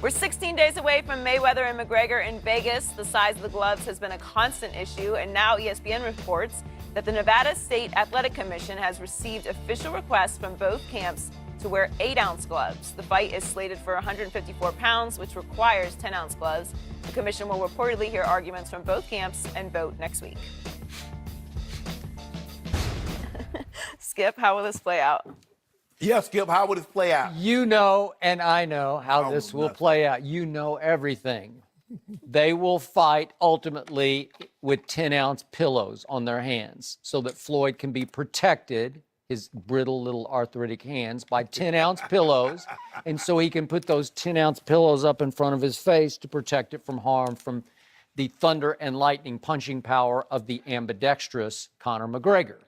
We're 16 days away from Mayweather and McGregor in Vegas. The size of the gloves has been a constant issue, and now ESPN reports that the Nevada State Athletic Commission has received official requests from both camps to wear 8-ounce gloves. The fight is slated for 154 pounds, which requires 10-ounce gloves. The commission will reportedly hear arguments from both camps and vote next week. Skip, how will this play out? Yeah, Skip, how would this play out? You know, and I know how this will play out. You know everything. They will fight ultimately with 10-ounce pillows on their hands so that Floyd can be protected, his brittle little arthritic hands, by 10-ounce pillows. And so he can put those 10-ounce pillows up in front of his face to protect it from harm from the thunder and lightning punching power of the ambidextrous Conor McGregor.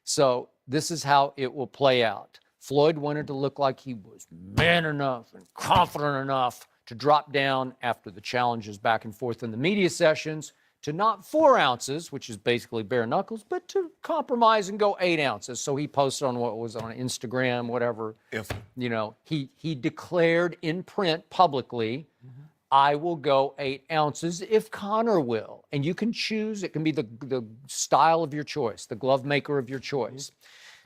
So this is how it will play out. Floyd wanted to look like he was man enough and confident enough to drop down after the challenges back and forth in the media sessions to not 4 ounces, which is basically bare knuckles, but to compromise and go 8 ounces. So he posted on what was on Instagram, whatever. Yes. You know, he declared in print publicly, I will go 8 ounces if Conor will. And you can choose. It can be the style of your choice, the glove maker of your choice.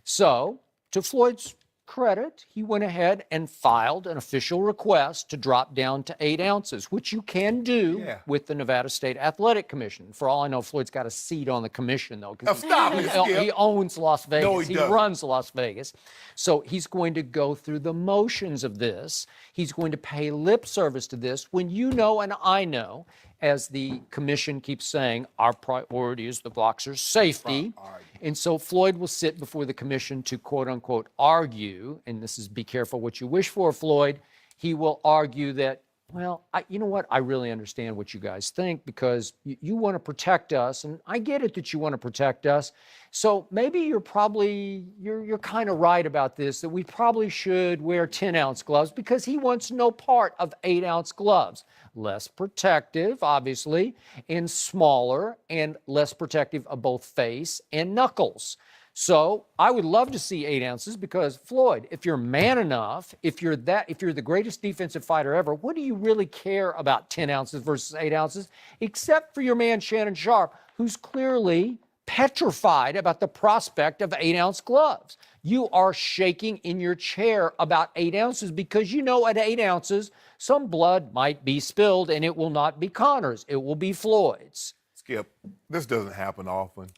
So to Floyd's credit, he went ahead and filed an official request to drop down to 8 ounces, which you can do with the Nevada State Athletic Commission. For all I know, Floyd's got a seat on the commission, though, because he owns Las Vegas. No, he runs Las Vegas. So he's going to go through the motions of this. He's going to pay lip service to this when you know and I know, as the commission keeps saying, our priority is the boxer's safety. And so Floyd will sit before the commission to, quote unquote, argue, and this is be careful what you wish for, Floyd. He will argue that, well, you know what? I really understand what you guys think because you want to protect us, and I get it that you want to protect us. So maybe you're kind of right about this, that we probably should wear 10-ounce gloves because he wants no part of 8-ounce gloves. Less protective, obviously, and smaller and less protective of both face and knuckles. So I would love to see 8 ounces because, Floyd, if you're man enough, if you're the greatest defensive fighter ever, what do you really care about 10 ounces versus 8 ounces? Except for your man Shannon Sharp, who's clearly petrified about the prospect of 8-ounce gloves. You are shaking in your chair about 8 ounces because you know at 8 ounces, some blood might be spilled and it will not be Conor's. It will be Floyd's. Skip, this doesn't happen often,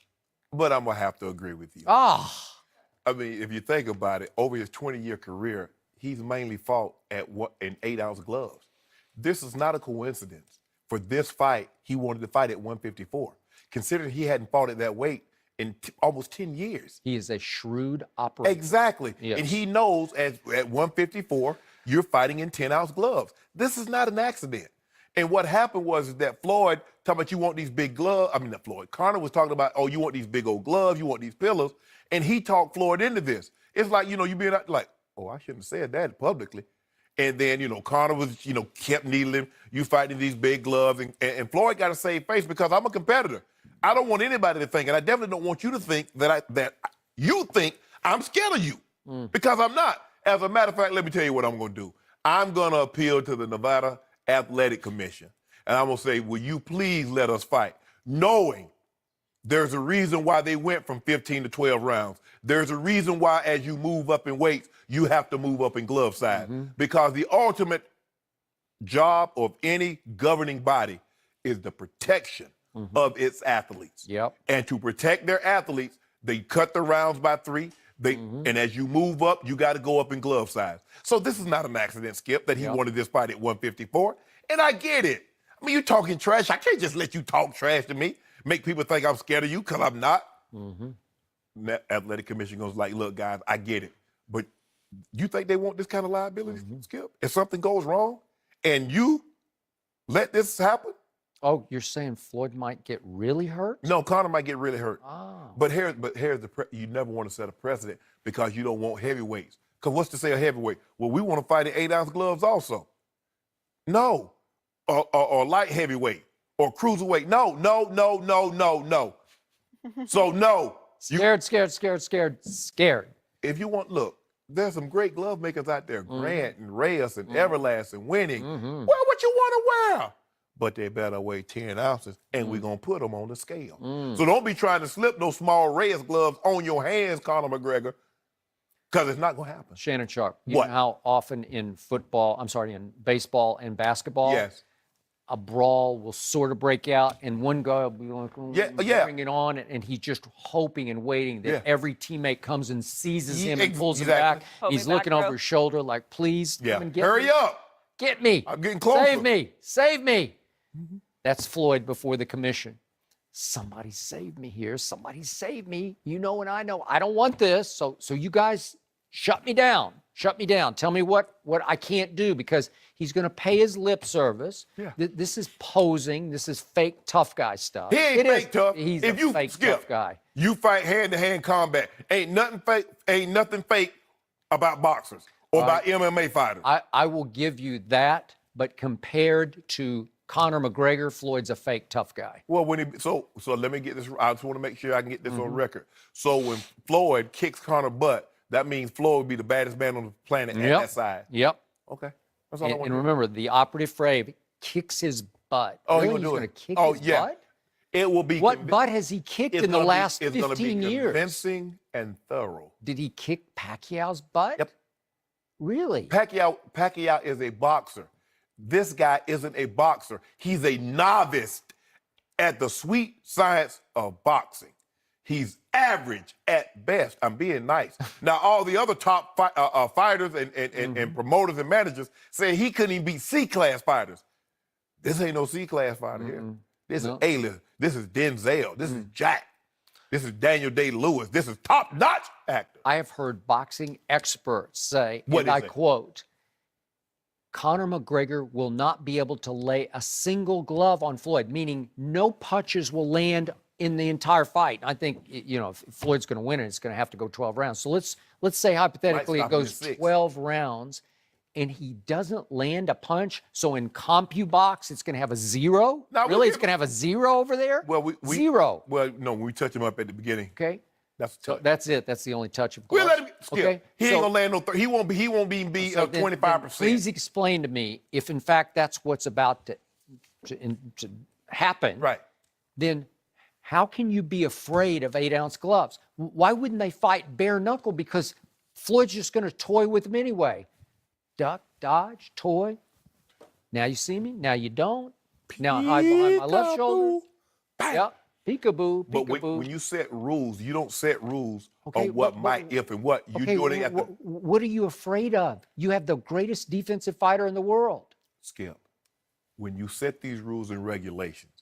but I'm going to have to agree with you. I mean, if you think about it, over his 20-year career, he's mainly fought in 8-ounce gloves. This is not a coincidence. For this fight, he wanted to fight at 154. Considering he hadn't fought at that weight in almost 10 years. He is a shrewd operator. Exactly. Yes. And he knows at 154, you're fighting in 10-ounce gloves. This is not an accident. And what happened was that Floyd, talking about you want these big gloves, not Floyd, Conor was talking about, oh, you want these big old gloves, you want these pillows, and he talked Floyd into this. It's like, you being like, oh, I shouldn't have said that publicly. And then, Conor was, kept needling, you fighting these big gloves, and Floyd got to save face because I'm a competitor. I don't want anybody to think, and I definitely don't want you to think that you think I'm scared of you, because I'm not. As a matter of fact, let me tell you what I'm going to do. I'm going to appeal to the Nevada Athletic Commission, and I'm going to say, will you please let us fight, knowing there's a reason why they went from 15 to 12 rounds. There's a reason why as you move up in weights, you have to move up in glove size, because the ultimate job of any governing body is the protection of its athletes. Yep. And to protect their athletes, they cut the rounds by 3. And as you move up, you got to go up in glove size. So this is not an accident, Skip, that he wanted this fight at 154. And I get it. I mean, you're talking trash. I can't just let you talk trash to me, make people think I'm scared of you, because I'm not. The Athletic Commission goes like, look, guys, I get it. But you think they want this kind of liability, Skip? If something goes wrong and you let this happen? Oh, you're saying Floyd might get really hurt? No, Conor might get really hurt. Oh. But here's you never want to set a precedent because you don't want heavyweights. Because what's to say a heavyweight? Well, we want to fight in 8-ounce gloves also. No. Or light heavyweight or cruiserweight. No. So no. Scared. If you want, look, there's some great glove makers out there, Mm-hmm. Grant and Reyes and Everlast and Winning. Wear what you want to wear. But they better weigh 10 ounces, and we're going to put them on the scale. So don't be trying to slip those small Reyes gloves on your hands, Conor McGregor, because it's not going to happen. Shannon Sharp, you What? know how often in in baseball and basketball, Yes. a brawl will sort of break out, and one guy will be like, Yeah. bring it on, and he's just hoping and waiting that Yeah. every teammate comes and seizes him and Ex- pulls him exactly. back. Hold He's me back, looking over bro. his shoulder like, please, Yeah. come and get Hurry me. up. Get me. I'm getting closer. Save me. Save me. That's Floyd before the commission. Somebody save me here. Somebody save me. You know and I know. I don't want this. So you guys shut me down. Shut me down. Tell me what I can't do, because he's going to pay his lip service. Yeah. This is posing. This is fake tough guy stuff. He ain't It is- fake tough. He's If a you fake Skip, tough guy. You fight hand-to-hand combat. Ain't nothing fake about boxers or about MMA fighters. I will give you that, but compared to Conor McGregor, Floyd's a fake tough guy. Well, so let me get this. I just want to make sure I can get this on record. So when Floyd kicks Conor butt, that means Floyd would be the baddest man on the planet at that side. Yep. Okay, that's all I And, want and to remember, the operative phrase, kicks his butt. Oh, really? he's He's gonna going do to it. kick Oh, his yeah. butt? It will be. What butt has he kicked in the last it's gonna 15 be years? convincing and thorough. Did he kick Pacquiao's butt? Yep. Really? Pacquiao is a boxer. This guy isn't a boxer. He's a novice at the sweet science of boxing. He's average at best. I'm being nice. Now, all the other top fighters and promoters and managers say he couldn't even beat C-class fighters. This ain't no C-class fighter here. This is A-list. This is Denzel. This is Jack. This is Daniel Day-Lewis. This is top-notch actor. I have heard boxing experts say, What and is I it? quote, Conor McGregor will not be able to lay a single glove on Floyd, meaning no punches will land in the entire fight. I think, if Floyd's going to win it, it's going to have to go 12 rounds. So let's say hypothetically it stop him at goes 6. 12 rounds and he doesn't land a punch. So in CompuBox, it's going to have a 0? No, Really? It's going to have a 0 over there? Well, we 0. Well, no, we touch him up at the beginning. Okay. That's So tough. that's it. That's the only touch of We'll gloves. let him skip. Okay. He So- ain't gonna land no. He won't be 25%. Please explain to me if, in fact, that's what's about to happen. Right. Then how can you be afraid of 8-ounce gloves? Why wouldn't they fight bare knuckle? Because Floyd's just going to toy with them anyway. Duck, dodge, toy. Now you see me. Now you don't. Now I hide behind my left shoulder. Bang. Yep. Peekaboo, But peekaboo. when you set rules, you don't set rules Okay, on what but- might, if, and what. You Okay, do it at the what are you afraid of? You have the greatest defensive fighter in the world. Skip. When you set these rules and regulations,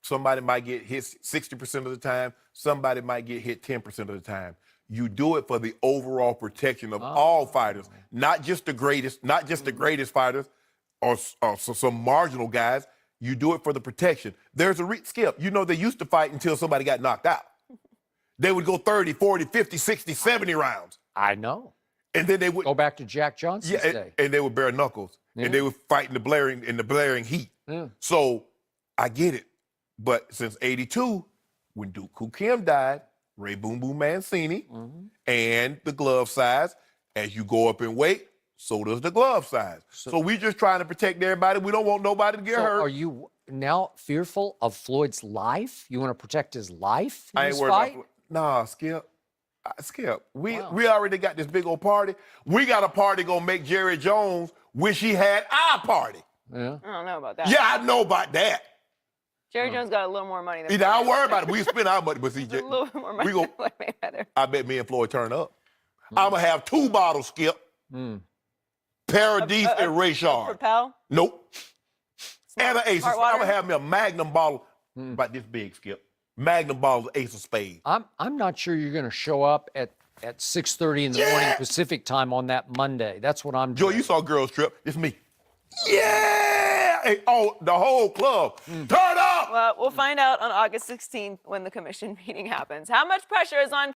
somebody might get hit 60% of the time. Somebody might get hit 10% of the time. You do it for the overall protection of all fighters, not just the greatest, not just the greatest fighters or some marginal guys. You do it for the protection. There's a Skip. They used to fight until somebody got knocked out. They would go 30, 40, 50, 60, 70 rounds. I know. And then they would Go back to Jack Johnson's day. and they would bare knuckles. And they would fight in the blaring heat. Yeah. So I get it. But since 82, when Duke Kim died, Ray Boom Boom Mancini, and the glove size, as you go up in weight, so does the glove size. So we just trying to protect everybody. We don't want nobody to get So hurt. are you now fearful of Floyd's life? You want to protect his life in I ain't this worried fight? about Nah, Skip. Skip. We Wow. we already got this big old party. We got a party gonna make Jerry Jones wish he had our party. Yeah. I don't know about that. Yeah, I know about that. Jerry Jones got a little more money than Either I worry about it. We spend our money, but see, a little bit more money we go. than Floyd Mayweather. I bet me and Floyd turn up. I'm gonna have 2 bottles, Skip. Paradis and Rayshard. Propel. Nope. And an Ace. Smart I'm water? gonna have me a Magnum bottle about this big, Skip. Magnum bottle of Ace of Spades. I'm not sure you're going to show up at 6:30 in the morning Pacific time on that Monday. That's what I'm Joe, doing. you saw Girls Trip. It's me. Yeah! Hey, oh, the whole club. Turn up! Well, we'll find out on August 16th when the commission meeting happens. How much pressure is on